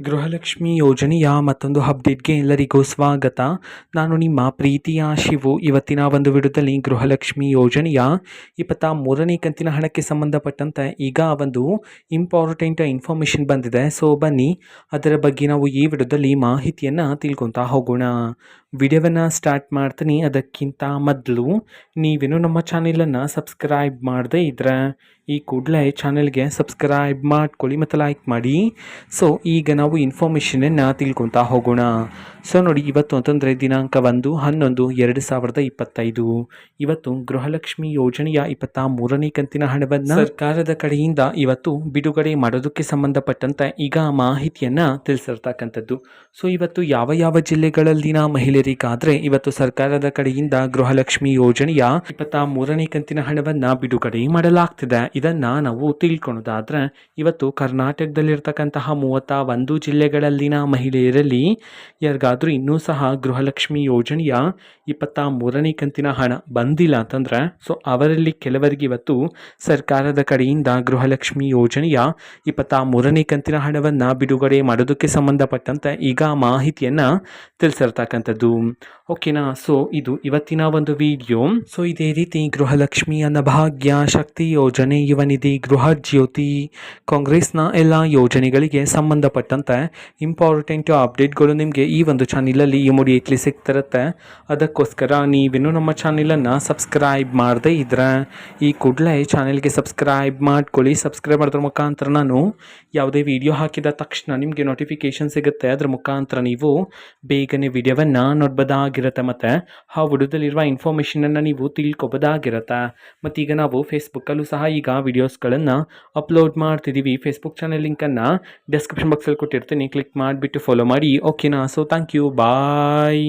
ಗೃಹಲಕ್ಷ್ಮಿ ಯೋಜನೆಯ ಮತ್ತೊಂದು ಅಪ್ಡೇಟ್ಗೆ ಎಲ್ಲರಿಗೂ ಸ್ವಾಗತ. ನಾನು ನಿಮ್ಮ ಪ್ರೀತಿಯ ಶಿವು. ಇವತ್ತಿನ ಒಂದು ವಿಡಿಯೋದಲ್ಲಿ ಗೃಹಲಕ್ಷ್ಮಿ ಯೋಜನೆಯ 23ನೇ ಕಂತಿನ ಹಣಕ್ಕೆ ಸಂಬಂಧಪಟ್ಟಂತೆ ಈಗ ಒಂದು ಇಂಪಾರ್ಟೆಂಟ್ ಇನ್ಫಾರ್ಮೇಷನ್ ಬಂದಿದೆ. ಸೊ ಬನ್ನಿ ಅದರ ಬಗ್ಗೆ ನಾವು ಈ ವಿಡಿಯೋದಲ್ಲಿ ಮಾಹಿತಿಯನ್ನು ತಿಳ್ಕೊತಾ ಹೋಗೋಣ. ವಿಡಿಯೋವನ್ನು ಸ್ಟಾರ್ಟ್ ಮಾಡ್ತೀನಿ. ಅದಕ್ಕಿಂತ ಮೊದಲು ನೀವೇನು ನಮ್ಮ ಚಾನೆಲನ್ನು ಸಬ್ಸ್ಕ್ರೈಬ್ ಮಾಡದೇ ಇದ್ದರೆ ಈ ಕೂಡಲೇ ಚಾನೆಲ್ಗೆ ಸಬ್ಸ್ಕ್ರೈಬ್ ಮಾಡ್ಕೊಳ್ಳಿ ಮತ್ತು ಲೈಕ್ ಮಾಡಿ. ಸೊ ಈಗ ನಾವು ಇನ್ಫಾರ್ಮೇಷನನ್ನು ತಿಳ್ಕೊತಾ ಹೋಗೋಣ. ಸೊ ನೋಡಿ, ಇವತ್ತು ಅಂತಂದರೆ ದಿನಾಂಕ 1/11/2025. ಇವತ್ತು ಗೃಹಲಕ್ಷ್ಮಿ ಯೋಜನೆಯ 23ನೇ ಕಂತಿನ ಹಣವನ್ನು ಸರ್ಕಾರದ ಕಡೆಯಿಂದ ಇವತ್ತು ಬಿಡುಗಡೆ ಮಾಡೋದಕ್ಕೆ ಸಂಬಂಧಪಟ್ಟಂತೆ ಈಗ ಮಾಹಿತಿಯನ್ನು ತಿಳಿಸಿರ್ತಕ್ಕಂಥದ್ದು. ಸೊ ಇವತ್ತು ಯಾವ ಯಾವ ಜಿಲ್ಲೆಗಳಲ್ಲಿನ ಮಹಿಳೆಯರಿಗಾದರೆ ಇವತ್ತು ಸರ್ಕಾರದ ಕಡೆಯಿಂದ ಗೃಹಲಕ್ಷ್ಮಿ ಯೋಜನೆಯ 23ನೇ ಕಂತಿನ ಹಣವನ್ನು ಬಿಡುಗಡೆ ಮಾಡಲಾಗ್ತಿದೆ. ಇದನ್ನು ನಾವು ತಿಳ್ಕೊಳೋದಾದರೆ ಇವತ್ತು ಕರ್ನಾಟಕದಲ್ಲಿರ್ತಕ್ಕಂತಹ 31 ಜಿಲ್ಲೆಗಳಲ್ಲಿನ ಮಹಿಳೆಯರಲ್ಲಿ ಯಾರಿಗಾದರೂ ಇನ್ನೂ ಸಹ ಗೃಹಲಕ್ಷ್ಮಿ ಯೋಜನೆಯ 23ನೇ ಕಂತಿನ ಹಣ ಬಂದಿಲ್ಲ ಅಂತಂದರೆ ಸೊ ಅವರಲ್ಲಿ ಕೆಲವರಿಗೆ ಇವತ್ತು ಸರ್ಕಾರದ ಕಡೆಯಿಂದ ಗೃಹಲಕ್ಷ್ಮಿ ಯೋಜನೆಯ 23ನೇ ಕಂತಿನ ಹಣವನ್ನು ಬಿಡುಗಡೆ ಮಾಡೋದಕ್ಕೆ ಸಂಬಂಧಪಟ್ಟಂತೆ ಈಗ ಮಾಹಿತಿಯನ್ನು ತಿಳಿಸಿರ್ತಕ್ಕಂಥದ್ದು. ಓಕೆನಾ. ಸೊ ಇದು ಇವತ್ತಿನ ಒಂದು ವಿಡಿಯೋ. ಸೊ ಇದೇ ರೀತಿ ಗೃಹಲಕ್ಷ್ಮಿ ಅನ್ನಭಾಗ್ಯ, ಶಕ್ತಿ ಯೋಜನೆ, ಯುವ ನಿಧಿ, ಗೃಹ ಜ್ಯೋತಿ, ಕಾಂಗ್ರೆಸ್ನ ಎಲ್ಲ ಯೋಜನೆಗಳಿಗೆ ಸಂಬಂಧಪಟ್ಟಂತೆ ಇಂಪಾರ್ಟೆಂಟ್ ಅಪ್ಡೇಟ್ಗಳು ನಿಮಗೆ ಈ ಒಂದು ಚಾನಲಲ್ಲಿ ಇಮಿಡಿಯೇಟ್ಲಿ ಸಿಗ್ತಿರುತ್ತೆ. ಅದಕ್ಕೋಸ್ಕರ ನೀವೇನು ನಮ್ಮ ಚಾನಲನ್ನು ಸಬ್ಸ್ಕ್ರೈಬ್ ಮಾಡದೇ ಇದ್ದರೆ ಈ ಕೂಡಲೇ ಚಾನೆಲ್ಗೆ ಸಬ್ಸ್ಕ್ರೈಬ್ ಮಾಡ್ಕೊಳ್ಳಿ. ಸಬ್ಸ್ಕ್ರೈಬ್ ಮಾಡೋದ್ರ ಮುಖಾಂತರ ನಾನು ಯಾವುದೇ ವಿಡಿಯೋ ಹಾಕಿದ ತಕ್ಷಣ ನಿಮಗೆ ನೋಟಿಫಿಕೇಷನ್ ಸಿಗುತ್ತೆ. ಅದರ ಮುಖಾಂತರ ನೀವು ಬೇಗನೆ ವಿಡಿಯೋವನ್ನು ನೋಡ್ಬೋದಾಗಿರುತ್ತೆ ಮತ್ತು ಆ ವಿಡಿಯೋದಲ್ಲಿರುವ ಇನ್ಫಾರ್ಮೇಷನನ್ನು ನೀವು ತಿಳ್ಕೊಬೋದಾಗಿರುತ್ತೆ. ಮತ್ತೀಗ ನಾವು ಫೇಸ್ಬುಕ್ಕಲ್ಲೂ ಸಹ ಈಗ ವಿಡಿಯೋಸ್ಗಳನ್ನು ಅಪ್ಲೋಡ್ ಮಾಡ್ತಿದ್ದೀವಿ. ಫೇಸ್ಬುಕ್ ಚಾನಲ್ ಲಿಂಕನ್ನು ಡಿಸ್ಕ್ರಿಪ್ಷನ್ ಬಾಕ್ಸಲ್ಲಿ ಕೊಟ್ಟಿರ್ತೀನಿ. ಕ್ಲಿಕ್ ಮಾಡಿಬಿಟ್ಟು ಫಾಲೋ ಮಾಡಿ. ಓಕೆನಾ. So thank you. ಬಾಯ್.